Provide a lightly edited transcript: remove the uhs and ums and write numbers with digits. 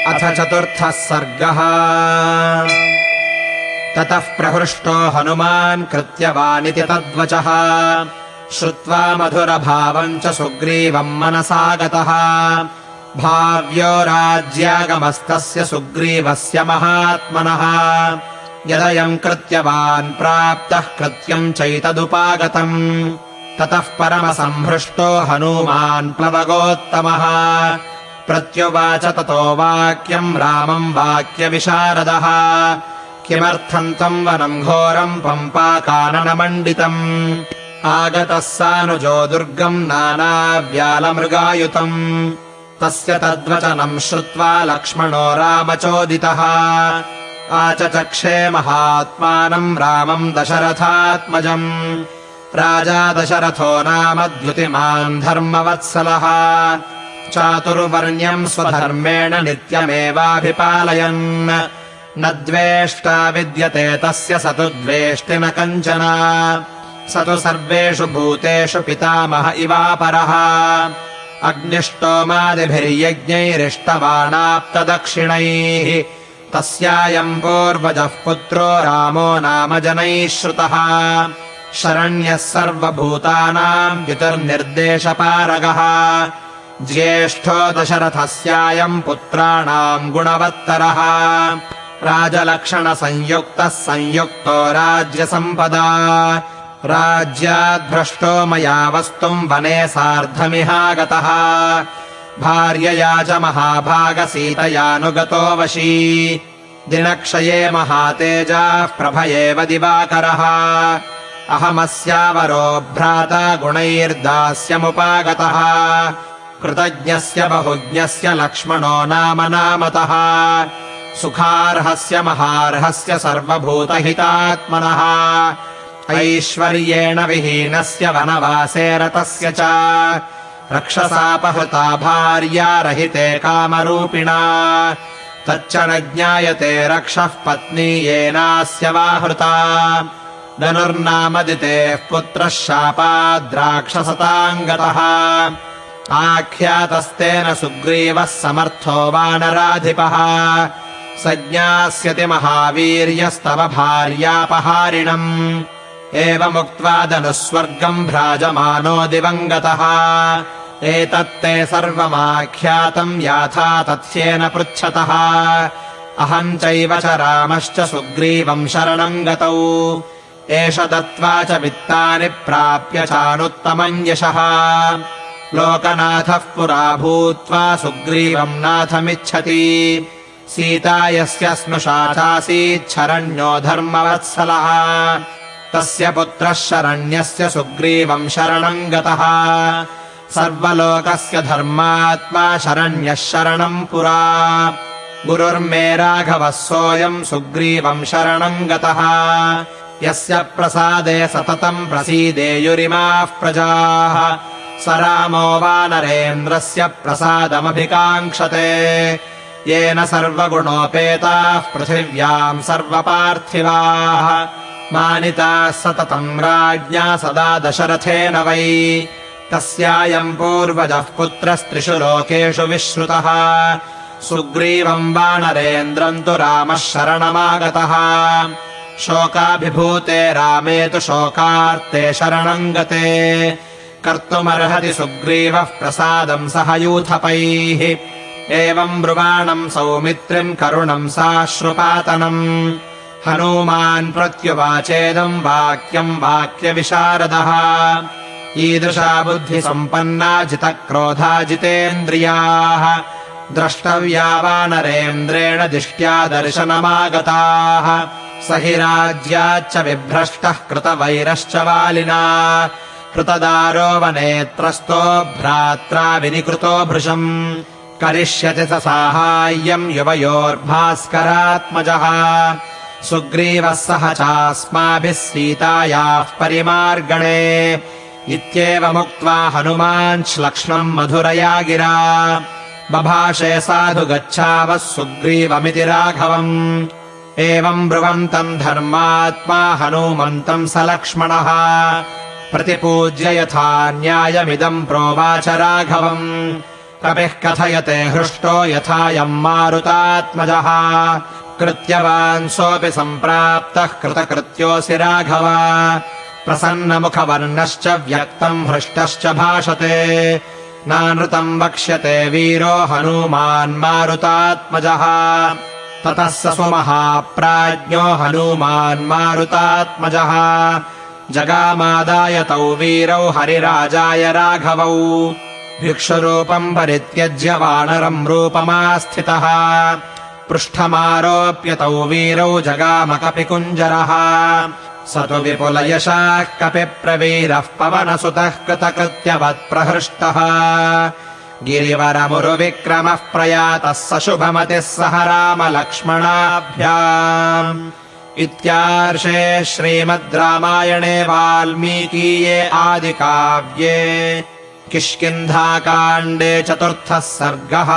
अथ चतुर्थः सर्गः। ततः प्रहृष्टो हनुमान् कृत्यवानिति तद्वचः श्रुत्वा मधुरभावम् च सुग्रीवम् मनसा गतः। भाव्यो राज्यागमस्तस्य सुग्रीवस्य महात्मनः यदयम् कृत्यवान् प्राप्तः कृत्यम् चैतदुपागतम्। ततः परमसम्भृष्टो हनूमान् प्लवगोत्तमः प्रत्युवाच ततो वाक्यम् रामम् वाक्यविशारदः। किमर्थम् त्वम् वनम् घोरम् पम्पाकाननमण्डितम् आगतः सानुजो दुर्गम् नानाव्यालमृगायुतम्। तस्य तद्वचनम् श्रुत्वा लक्ष्मणो रामचोदितः आचचक्षे महात्मानम् रामम् दशरथात्मजम्। राजा दशरथो नाम द्युतिमान् धर्मवत्सलः चातुर्वर्ण्यम् स्वधर्मेण नित्यमेवाभिपालयन्। न द्वेष्टा विद्यते तस्य स तु द्वेष्टि न कञ्चन। स तु सर्वेषु भूतेषु पितामह इवापरः। अग्निष्टोमादिभिर्यज्ञैरिष्टवाणाप्तदक्षिणैः तस्यायम् पूर्वजः पुत्रो रामो नाम जनैः श्रुतः। शरण्यः सर्वभूतानाम् द्युतिर्निर्देशपारगः ज्येष्ठो दशरथस्यायम् पुत्राणाम् गुणवत्तरः। राजलक्षणसंयुक्तः संयुक्तो राज्यसम्पदा। राज्याद्भ्रष्टो मया वस्तुम् वने सार्धमिहागतः। भार्यया च महाभागसीतयानुगतो वशी। दिनक्षये महातेजाः प्रभयेव दिवाकरः। अहमस्यावरो भ्राता गुणैर्दास्यमुपागतः। कृतज्ञस्य बहुज्ञस्य लक्ष्मणो नाम नामतः। सुखार्हस्य महार्हस्य सर्वभूतहितात्मनः। ऐश्वर्येण विहीनस्य वनवासे रतस्य च। रक्षसापहृता भार्या रहिते कामरूपिणा। तच्च न ज्ञायते रक्षः पत्नी येनास्य वाहृता। धनुर्नामदितेः पुत्रः शापाद्राक्षसताम् गतः। आख्यातस्तेन सुग्रीवः समर्थो वानराधिपः। स ज्ञास्यति महावीर्यस्तव भार्यापहारिणम्। एवमुक्त्वा धनुस्वर्गम् भ्राजमानो दिवङ्गतः। एतत्ते सर्वमाख्यातम् याथा तथ्येन पृच्छतः। अहम् चैव च रामश्च सुग्रीवम् शरणम् गतौ। एष दत्त्वा च वित्तानि प्राप्य चानुत्तमम् यशः। लोकनाथः पुरा भूत्वा सुग्रीवम् नाथमिच्छति। सीता यस्य स्नुषा चासीच्छरण्यो धर्मवत्सलः। तस्य पुत्रः शरण्यस्य सुग्रीवम् शरणम् गतः। सर्वलोकस्य धर्मात्मा शरण्यः शरणम् पुरा। गुरुर्मे राघवः सोऽयम् सुग्रीवम् शरणम् गतः। यस्य प्रसादे सततम् प्रसीदेयुरिमाः प्रजाः। स रामो वानरेन्द्रस्य प्रसादमभिकाङ्क्षते। येन सर्वगुणोपेताः पृथिव्याम् सर्वपार्थिवाः। मानिताः सततम् राज्ञा सदा दशरथेन वै। तस्यायम् पूर्वजः पुत्रस्त्रिषु लोकेषु विश्रुतः। सुग्रीवम् वानरेन्द्रम् तु रामः शरणमागतः। शोकाभिभूते रामे तु शोकार्ते शरणम् गते। कर्तुमर्हति सुग्रीवः प्रसादम् सह यूथपैः। एवम् ब्रुवाणम् सौमित्रिम् करुणम् साश्रुपातनम्। हनूमान् प्रत्युवाचेदम् वाक्यम् वाक्यविशारदः। ईदृशा बुद्धिसम्पन्ना जितक्रोधा जितेन्द्रियाः। द्रष्टव्या वानरेन्द्रेण दिष्ट्या दर्शनमागताः। स हि राज्याच्च विभ्रष्टः कृतवैरश्च वालिना। कृतदारो वनेत्रस्तो भ्रात्रा विनिकृतो भृशम्। करिष्यति स साहाय्यम् युवयोर्भास्करात्मजः। सुग्रीवः सह चास्माभिः सीतायाः परिमार्गणे। इत्येवमुक्त्वा हनुमान्श्लक्ष्णम् मधुरया गिरा। बभाषे साधु गच्छावः सुग्रीवमिति राघवम्। एवम् ब्रुवन्तम् धर्मात्मा हनूमन्तम् स लक्ष्मणः। प्रतिपूज्य यथा न्यायमिदम् प्रोवाच राघवम्। कपिः कथयते हृष्टो यथायम् मारुतात्मजः कृत्यवान् सोऽपि सम्प्राप्तः कृतकृत्योऽसि राघव प्रसन्नमुखवर्णश्च व्यक्तम् हृष्टश्च भाषते नानृतम् वक्ष्यते वीरो हनूमान् मारुतात्मजः ततः स सुमहाप्राज्ञो हनूमान् मारुतात्मजः जगामादाय तौ वीरौ हरिराजाय राघवौ भिक्षुरूपम् परित्यज्य वानरम् रूपमास्थितः पृष्ठमारोप्य तौ वीरौ जगाम कपिकुञ्जरः स तु विपुलयशाः कपिप्रवीरः पवनसुतः कृतकृत्यवत्प्रहृष्टः गिरिवरमुरुविक्रमः प्रयातः स शुभमतिः सह रामलक्ष्मणाभ्याम् इत्यार्षे श्रीमद् रामायणे वाल्मीकीये आदिकाव्ये किष्किन्धाकाण्डे 4. सर्गः।